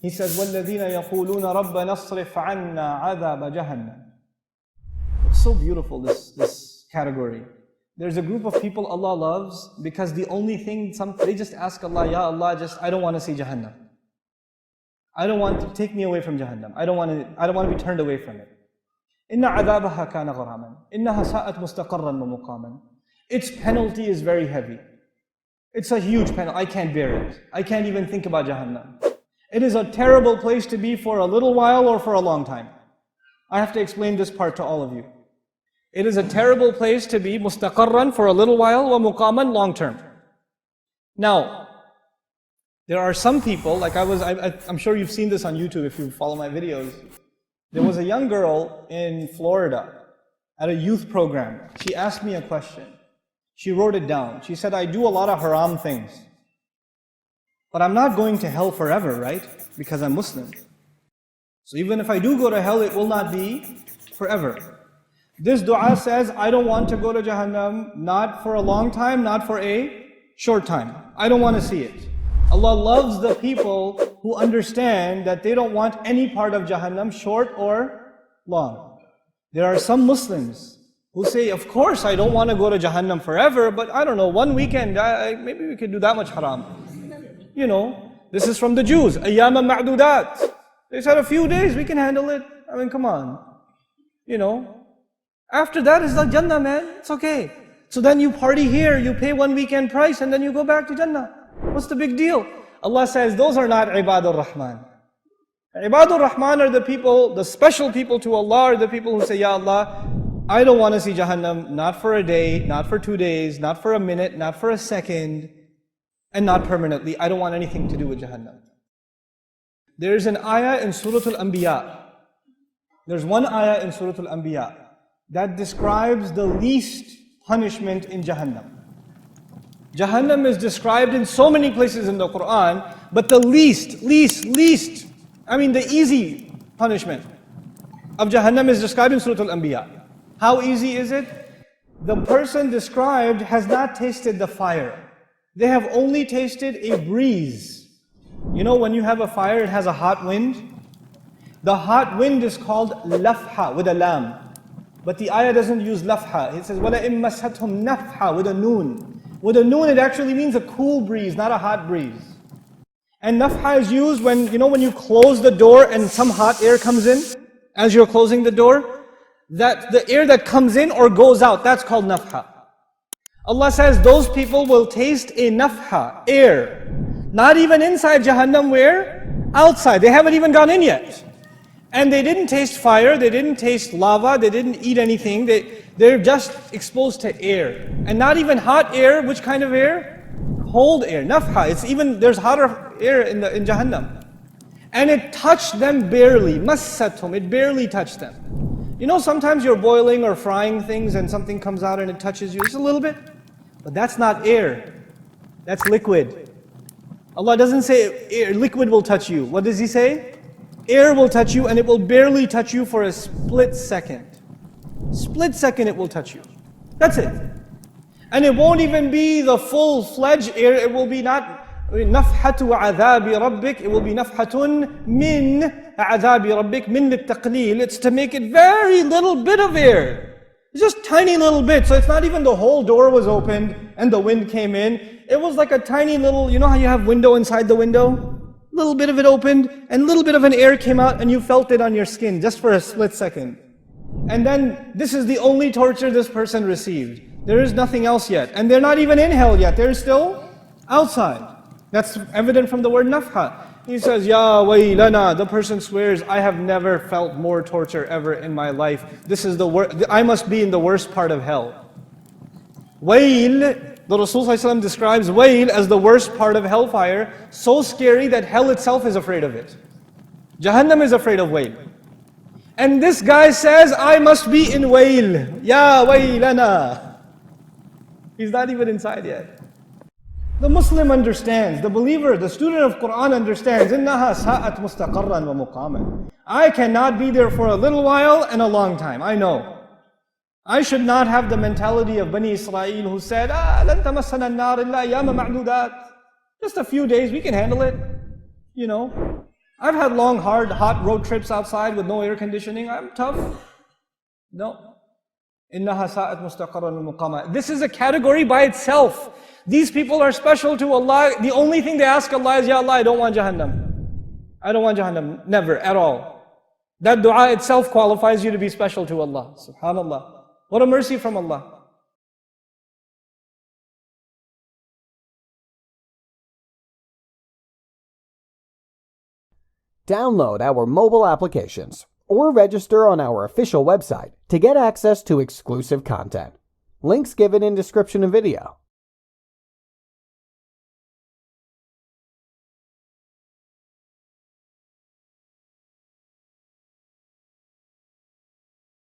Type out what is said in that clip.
He says, وَالَّذِينَ يَقُولُونَ رَبَّنَا اصْرِفْ عَنَّا عَذَابَ جَهَنَّمَ. It's so beautiful, this category. There's a group of people Allah loves because the only thing, they just ask Allah, Ya Allah, I don't want to see Jahannam. I don't want to take me away from Jahannam. I don't want to be turned away from it. إِنَّ عَذَابَهَا كَانَ غَرَامًا إِنَّهَا سَاءَتْ مُسْتَقَرًّا وَمُقَامًا. Its penalty is very heavy. It's a huge penalty. I can't bear it. I can't even think about Jahannam. It is a terrible place to be for a little while or for a long time. I have to explain this part to all of you. It is a terrible place to be, mustaqarran, for a little while, wa muqaman, long term. Now, there are some people, like I'm sure you've seen this on YouTube if you follow my videos. There was a young girl in Florida at a youth program. She asked me a question. She wrote it down. She said, I do a lot of haram things. But I'm not going to hell forever, right? Because I'm Muslim. So even if I do go to hell, it will not be forever. This dua says, I don't want to go to Jahannam, not for a long time, not for a short time. I don't want to see it. Allah loves the people who understand that they don't want any part of Jahannam, short or long. There are some Muslims who say, of course I don't want to go to Jahannam forever, but I don't know, one weekend, maybe we could do that much haram. You know, this is from the Jews, ayyama ma'dudat. They said a few days, we can handle it. I mean, come on. You know, after that is the Jannah, man. It's okay. So then you party here, you pay one weekend price, and then you go back to Jannah. What's the big deal? Allah says, those are not Ibadur Rahman. Ibadur Rahman are the people, the special people to Allah are the people who say, Ya Allah, I don't want to see Jahannam, not for a day, not for 2 days, not for a minute, not for a second, and not permanently. I don't want anything to do with Jahannam. There is an ayah in Surah Al-Anbiya. There's one ayah in Surah Al-Anbiya that describes the least punishment in Jahannam. Jahannam is described in so many places in the Quran, but the least, the easy punishment of Jahannam is described in Surah Al-Anbiya. How easy is it? The person described has not tasted the fire. They have only tasted a breeze. You know, when you have a fire, it has a hot wind. The hot wind is called lafha with a lam. But the ayah doesn't use lafha. It says, وَلَئِن مَسَّتْهُمْ نَفْحَ with a noon. With a noon, it actually means a cool breeze, not a hot breeze. And nafha is used when you close the door and some hot air comes in as you're closing the door. That the air that comes in or goes out, that's called nafha. Allah says those people will taste a nafha, air. Not even inside Jahannam, where? Outside. They haven't even gone in yet. And they didn't taste fire, they didn't taste lava, they didn't eat anything. They're just exposed to air. And not even hot air. Which kind of air? Cold air, nafha. There's hotter air in Jahannam. And it touched them barely. Massathum, it barely touched them. You know, sometimes you're boiling or frying things and something comes out and it touches you just a little bit. But that's not air. That's liquid. Allah doesn't say air, liquid will touch you. What does He say? Air will touch you and it will barely touch you for a split second. Split second it will touch you. That's it. And it won't even be the full-fledged air. It will be not nafhatu adhabi rabbik. It will be nafhatun min adhabi rabbik, min littaqleel. It's to make it very little bit of air. It's just tiny little bit. So it's not even the whole door was opened and the wind came in. It was like a tiny little, you know how you have window inside the window? Little bit of it opened and a little bit of an air came out and you felt it on your skin just for a split second. And then this is the only torture this person received. There is nothing else yet. And they're not even in hell yet. They're still outside. That's evident from the word nafha. He says, Ya waylana, the person swears, I have never felt more torture ever in my life. This is the worst, I must be in the worst part of hell. Wayl, the Rasul ﷺ describes wayl as the worst part of hellfire, so scary that hell itself is afraid of it. Jahannam is afraid of wayl. And this guy says, I must be in wayl. Ya waylana. He's not even inside yet. The Muslim understands, the believer, the student of Quran understands, إِنَّهَا سَاءَتْ مُسْتَقَرًّا وَمُقَامًا. I cannot be there for a little while and a long time, I know. I should not have the mentality of Bani Israel who said, لَن تَمَسَّنَا النَّارِ إِلَّا أَيَّامًا مَعْدُودَاتٍ. Just a few days, we can handle it. You know, I've had long, hard, hot road trips outside with no air conditioning. I'm tough. No. إِنَّهَا سَاءَتْ مُسْتَقَرًّا وَمُقَامًا. This is a category by itself. These people are special to Allah. The only thing they ask Allah is, Ya Allah, I don't want Jahannam. I don't want Jahannam. Never, at all. That dua itself qualifies you to be special to Allah. SubhanAllah. What a mercy from Allah. Download our mobile applications or register on our official website to get access to exclusive content. Links given in description of video.